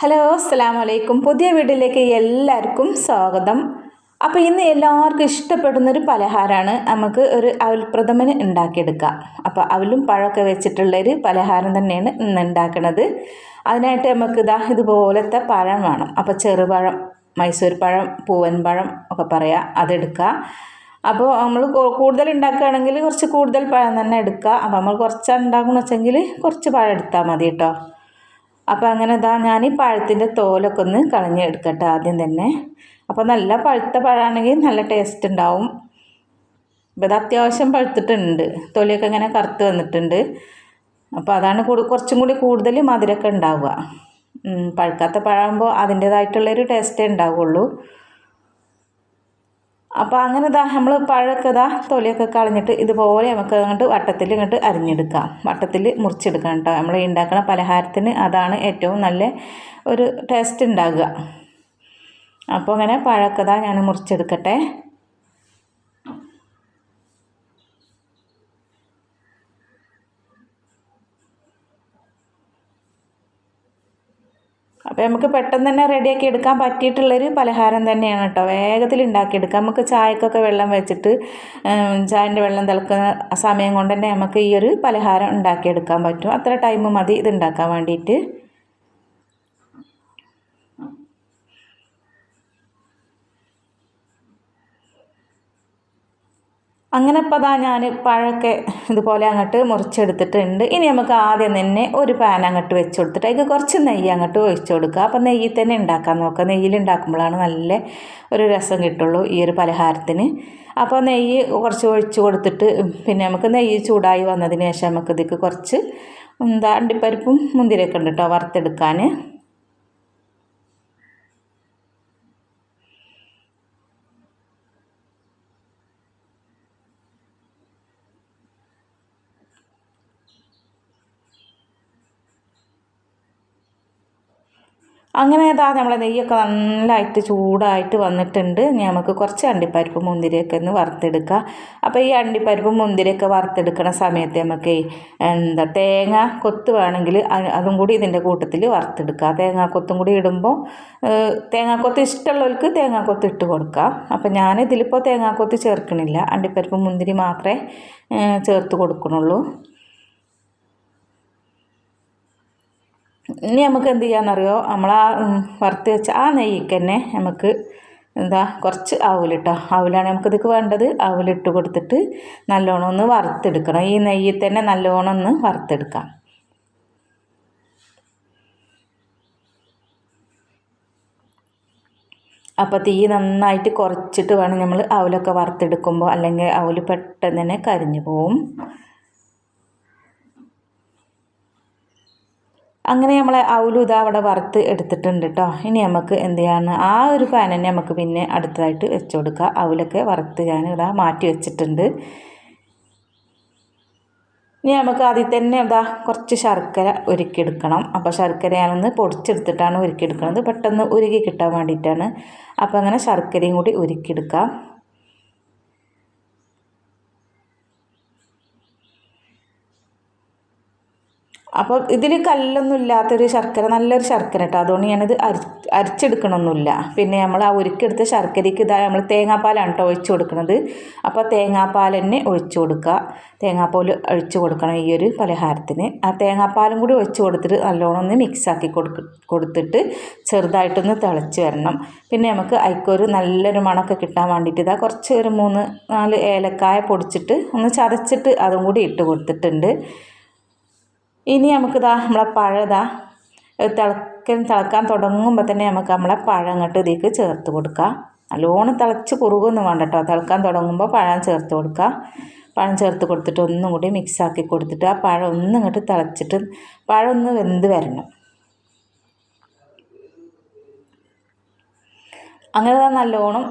Hello, അസ്സലാമു അലൈക്കും. പുതിയ വീട്ടിലേക്ക് എല്ലാവർക്കും സ്വാഗതം. അപ്പോൾ ഇന്ന് എല്ലാവർക്കും ഇഷ്ടപ്പെടുന്നൊരു പലഹാരമാണ് നമുക്ക് ഒരു അവൽ പ്രഥമന് ഉണ്ടാക്കിയെടുക്കാം. അപ്പോൾ അവലും പഴമൊക്കെ വെച്ചിട്ടുള്ളൊരു പലഹാരം തന്നെയാണ് ഇന്ന് ഉണ്ടാക്കുന്നത്. അതിനായിട്ട് നമുക്ക് ഇതുപോലത്തെ പഴം വേണം. അപ്പോൾ ചെറുപഴം, മൈസൂർ പഴം, പൂവൻ പഴം ഒക്കെ പറയാം, അതെടുക്കുക. അപ്പോൾ നമ്മൾ കൂടുതൽ ഉണ്ടാക്കുകയാണെങ്കിൽ കുറച്ച് കൂടുതൽ പഴം തന്നെ എടുക്കുക. അപ്പോൾ നമ്മൾ കുറച്ച് ഉണ്ടാക്കണമെന്ന് വെച്ചെങ്കിൽ കുറച്ച് പഴം എടുത്താൽ മതി കേട്ടോ. അപ്പോൾ അങ്ങനെ ഞാൻ ഈ പഴത്തിൻ്റെ തോലൊക്കെ ഒന്ന് കളഞ്ഞെടുക്കട്ടെ ആദ്യം തന്നെ. അപ്പോൾ നല്ല പഴുത്ത പഴമാണെങ്കിൽ നല്ല ടേസ്റ്റ് ഉണ്ടാവും. അപ്പോൾ ഇത് അത്യാവശ്യം പഴുത്തിട്ടുണ്ട്, തൊലിയൊക്കെ ഇങ്ങനെ കറുത്ത് വന്നിട്ടുണ്ട്. അപ്പോൾ അതാണ് കുറച്ചും കൂടി കൂടുതൽ മധുരമൊക്കെ ഉണ്ടാവുക. പഴുക്കാത്ത പഴമാകുമ്പോൾ അതിൻ്റേതായിട്ടുള്ളൊരു ടേസ്റ്റേ ഉണ്ടാവുള്ളൂ. അപ്പോൾ അങ്ങനെ നമ്മൾ പഴമൊക്കെ തൊലിയൊക്കെ കളഞ്ഞിട്ട് ഇതുപോലെ നമുക്ക് അങ്ങോട്ട് വട്ടത്തിൽ ഇങ്ങോട്ട് അരിഞ്ഞെടുക്കാം, വട്ടത്തിൽ മുറിച്ചെടുക്കാം കേട്ടോ. നമ്മൾ ഉണ്ടാക്കുന്ന പലഹാരത്തിന് അതാണ് ഏറ്റവും നല്ല ഒരു ടേസ്റ്റ് ഉണ്ടാകുക. അപ്പോൾ അങ്ങനെ പഴമൊക്കെ ഞാൻ മുറിച്ചെടുക്കട്ടെ. അപ്പോൾ നമുക്ക് പെട്ടെന്ന് തന്നെ റെഡിയാക്കി എടുക്കാൻ പറ്റിയിട്ടുള്ളൊരു പലഹാരം തന്നെയാണ് കേട്ടോ. വേഗത്തിൽ ഉണ്ടാക്കിയെടുക്കാം. നമുക്ക് ചായക്കൊക്കെ വെള്ളം വെച്ചിട്ട് ചായൻ്റെ വെള്ളം തിളക്കുന്ന സമയം കൊണ്ട് തന്നെ നമുക്ക് ഈ ഒരു പലഹാരം ഉണ്ടാക്കിയെടുക്കാൻ പറ്റും. അത്ര ടൈം മതി ഇത് ഉണ്ടാക്കാൻ വേണ്ടിയിട്ട്. അങ്ങനെ ഇപ്പോൾ ഞാൻ പഴമൊക്കെ ഇതുപോലെ അങ്ങോട്ട് മുറിച്ചെടുത്തിട്ടുണ്ട്. ഇനി നമുക്ക് ആദ്യം തന്നെ ഒരു പാൻ അങ്ങോട്ട് വെച്ച് കൊടുത്തിട്ട് അതിൽ കുറച്ച് നെയ്യ് അങ്ങോട്ട് ഒഴിച്ചു കൊടുക്കുക. അപ്പോൾ നെയ്യിൽ തന്നെ ഉണ്ടാക്കാൻ നോക്കുക. നെയ്യിൽ ഉണ്ടാക്കുമ്പോഴാണ് നല്ല ഒരു രസം കിട്ടുള്ളൂ ഈ ഒരു പലഹാരത്തിന്. അപ്പോൾ നെയ്യ് കുറച്ച് ഒഴിച്ച് കൊടുത്തിട്ട് പിന്നെ നമുക്ക് നെയ്യ് ചൂടായി വന്നതിന് ശേഷം നമുക്ക് ഇതിലേക്ക് കുറച്ച് അണ്ടിപ്പരിപ്പും മുന്തിരിയൊക്കെ ഉണ്ട് കേട്ടോ വറുത്തെടുക്കാൻ. അങ്ങനെ നമ്മളെ നെയ്യൊക്കെ നല്ലതായിട്ട് ചൂടായിട്ട് വന്നിട്ടുണ്ട്. നമുക്ക് കുറച്ച് അണ്ടിപ്പരിപ്പ് മുന്തിരിയൊക്കെ ഒന്ന് വറുത്തെടുക്കുക. അപ്പോൾ ഈ അണ്ടിപ്പരിപ്പ് മുന്തിരിയൊക്കെ വറുത്തെടുക്കുന്ന സമയത്ത് നമുക്ക് തേങ്ങ കൊത്ത് വേണമെങ്കിൽ അതും കൂടി ഇതിൻ്റെ കൂട്ടത്തിൽ വറുത്തെടുക്കുക. തേങ്ങാക്കൊത്തും കൂടി ഇടുമ്പോൾ തേങ്ങാക്കൊത്ത് ഇഷ്ടമുള്ളവർക്ക് തേങ്ങാക്കൊത്ത് ഇട്ട് കൊടുക്കുക. അപ്പോൾ ഞാനിതിലിപ്പോൾ തേങ്ങാക്കൊത്ത് ചേർക്കണില്ല, അണ്ടിപ്പരിപ്പ് മുന്തിരി മാത്രമേ ചേർത്ത് കൊടുക്കണുള്ളൂ. ഇനി നമുക്ക് എന്ത് ചെയ്യാമെന്നറിയോ, നമ്മൾ വറുത്ത് വെച്ച ആ നെയ്യ്ക്ക് തന്നെ നമുക്ക് കുറച്ച് അവലിട്ടോ, അവലാണ് നമുക്കിതൊക്കെ വേണ്ടത്. അവലിട്ട് കൊടുത്തിട്ട് നല്ലോണം ഒന്ന് വറുത്തെടുക്കണം. ഈ നെയ്യിൽ തന്നെ നല്ലോണം ഒന്ന് വറുത്തെടുക്കാം. അപ്പോൾ തീ നന്നായിട്ട് കുറച്ചിട്ട് വേണം നമ്മൾ അവലൊക്കെ വറുത്തെടുക്കുമ്പോൾ, അല്ലെങ്കിൽ അവൽ പെട്ടെന്ന് തന്നെ കരിഞ്ഞു പോവും. അങ്ങനെ നമ്മളെ അവലും അവിടെ വറുത്ത് എടുത്തിട്ടുണ്ട് കേട്ടോ. ഇനി നമുക്ക് എന്ത് ചെയ്യാന്ന് ആ ഒരു പാൻ തന്നെ നമുക്ക് പിന്നെ അടുത്തതായിട്ട് വെച്ച് കൊടുക്കുക. അവലൊക്കെ വറുത്ത് ഞാൻ മാറ്റി വെച്ചിട്ടുണ്ട്. ഇനി നമുക്ക് അതിൽ തന്നെ കുറച്ച് ശർക്കര ഉരുക്കിയെടുക്കണം. അപ്പോൾ ശർക്കര ഞാനൊന്ന് പൊടിച്ചെടുത്തിട്ടാണ് ഉരുക്കിയെടുക്കുന്നത്, പെട്ടെന്ന് ഉരുക്കി കിട്ടാൻ വേണ്ടിയിട്ടാണ്. അപ്പോൾ അങ്ങനെ ശർക്കരയും കൂടി ഉരുക്കിയെടുക്കാം. അപ്പോൾ ഇതിൽ കല്ലൊന്നും ഇല്ലാത്തൊരു ശർക്കര, നല്ലൊരു ശർക്കര കേട്ടോ. അതുകൊണ്ട് ഞാനത് അരിച്ചെടുക്കണമൊന്നുമില്ല. പിന്നെ നമ്മൾ ആ ഉരുക്കെടുത്ത ശർക്കരയ്ക്ക് നമ്മൾ തേങ്ങാപ്പാലാണ് കേട്ടോ ഒഴിച്ച് കൊടുക്കുന്നത്. അപ്പോൾ തേങ്ങാപ്പാൽ തന്നെ ഒഴിച്ച് കൊടുക്കുക. തേങ്ങാപ്പാൽ ഒഴിച്ച് കൊടുക്കണം ഈ ഒരു പലഹാരത്തിന്. ആ തേങ്ങാപ്പാലും കൂടി ഒഴിച്ച് കൊടുത്തിട്ട് നല്ലോണം ഒന്ന് മിക്സാക്കി കൊടുത്തിട്ട് ചെറുതായിട്ടൊന്ന് തിളച്ച് വരണം. പിന്നെ നമുക്ക് അതിക്കൊരു നല്ലൊരു മണമൊക്കെ കിട്ടാൻ വേണ്ടിയിട്ട് കുറച്ച് ഒരു 3-4 ഏലക്കായ പൊടിച്ചിട്ട് ഒന്ന് ചതച്ചിട്ട് അതും കൂടി ഇട്ട് കൊടുത്തിട്ടുണ്ട്. ഇനി നമുക്ക് നമ്മളെ പഴം തിളക്കാൻ തുടങ്ങുമ്പോൾ തന്നെ നമുക്ക് നമ്മളെ പഴം അങ്ങോട്ട് ഇതിലേക്ക് ചേർത്ത് കൊടുക്കുക. നല്ലോണം തിളച്ച് കുറുകൊന്നും വേണ്ട കേട്ടോ. തിളക്കാൻ തുടങ്ങുമ്പോൾ പഴം ചേർത്ത് കൊടുക്കുക. പഴം ചേർത്ത് കൊടുത്തിട്ട് ഒന്നും കൂടി മിക്സാക്കി കൊടുത്തിട്ട് ആ പഴം ഒന്നും ഇങ്ങോട്ട് തിളച്ചിട്ട് പഴം ഒന്ന് വെന്ത് വരണം. അങ്ങനെ നല്ലോണം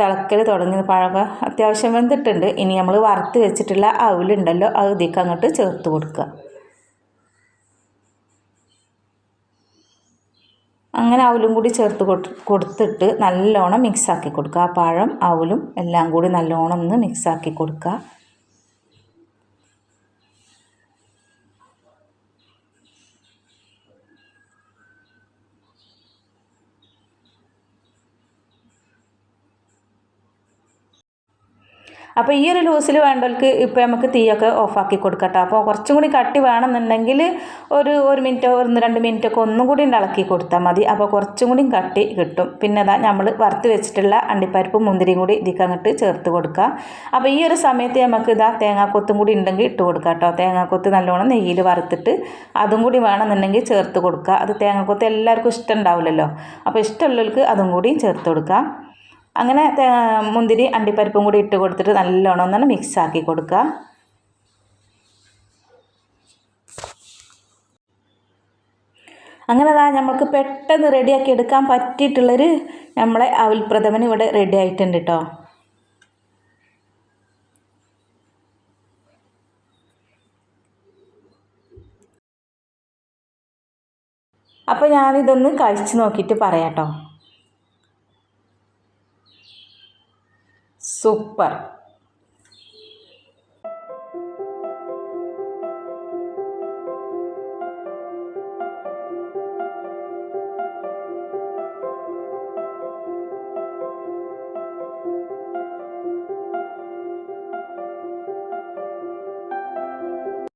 തിളക്കൽ തുടങ്ങി പഴമൊക്കെ അത്യാവശ്യം വെന്തിട്ടുണ്ട്. ഇനി നമ്മൾ വറുത്ത് വെച്ചിട്ടുള്ള അവലുണ്ടല്ലോ, അത് ഇതിലേക്ക് അങ്ങോട്ട് ചേർത്ത് കൊടുക്കുക. അങ്ങനെ അവലും കൂടി ചേർത്ത് കൊടുത്തിട്ട് നല്ലോണം മിക്സാക്കി കൊടുക്കുക. ആ പഴം അവലും എല്ലാം കൂടി നല്ലോണം ഒന്ന് മിക്സാക്കി കൊടുക്കുക. അപ്പോൾ ഈ ഒരു ലൂസിൽ വേണ്ടവർക്ക് ഇപ്പോൾ നമുക്ക് തീയൊക്കെ ഓഫാക്കി കൊടുക്കട്ടോ. അപ്പോൾ കുറച്ചും കൂടി കട്ടി വേണമെന്നുണ്ടെങ്കിൽ ഒരു മിനിറ്റോ 1-2 മിനിറ്റൊക്കെ ഒന്നും കൂടി ഇളക്കി കൊടുത്താൽ മതി. അപ്പോൾ കുറച്ചും കൂടി കട്ടി കിട്ടും. പിന്നെ അതാ നമ്മൾ വറുത്ത് വെച്ചിട്ടുള്ള അണ്ടിപ്പരിപ്പും മുന്തിരിയും കൂടി ഇതിലേക്ക് അങ്ങോട്ട് ചേർത്ത് കൊടുക്കുക. അപ്പോൾ ഈ ഒരു സമയത്ത് നമുക്ക് ഇതാ തേങ്ങാക്കൊത്തും കൂടി ഉണ്ടെങ്കിൽ ഇട്ട് കൊടുക്കുക കേട്ടോ. തേങ്ങാക്കൊത്ത് നല്ലോണം നെയ്യിൽ വറുത്തിട്ട് അതും കൂടി വേണമെന്നുണ്ടെങ്കിൽ ചേർത്ത് കൊടുക്കുക. അത് തേങ്ങാക്കൊത്ത് എല്ലാവർക്കും ഇഷ്ടം ഉണ്ടാവില്ലല്ലോ. അപ്പോൾ ഇഷ്ടമുള്ളവർക്ക് അതും കൂടി ചേർത്ത് കൊടുക്കുക. അങ്ങനെ മുന്തിരി അണ്ടിപ്പരിപ്പും കൂടി ഇട്ട് കൊടുത്തിട്ട് നല്ലോണം ഒന്നാണ് മിക്സാക്കി കൊടുക്കുക. അങ്ങനെ നമുക്ക് പെട്ടെന്ന് റെഡിയാക്കി എടുക്കാൻ പറ്റിയിട്ടുള്ളൊരു നമ്മളെ അവിൽ പ്രഥമൻ ഇവിടെ റെഡി ആയിട്ടുണ്ട് കേട്ടോ. അപ്പോൾ ഞാനിതൊന്ന് കഴിച്ച് നോക്കിയിട്ട് പറയാം കേട്ടോ. സൂപ്പർ.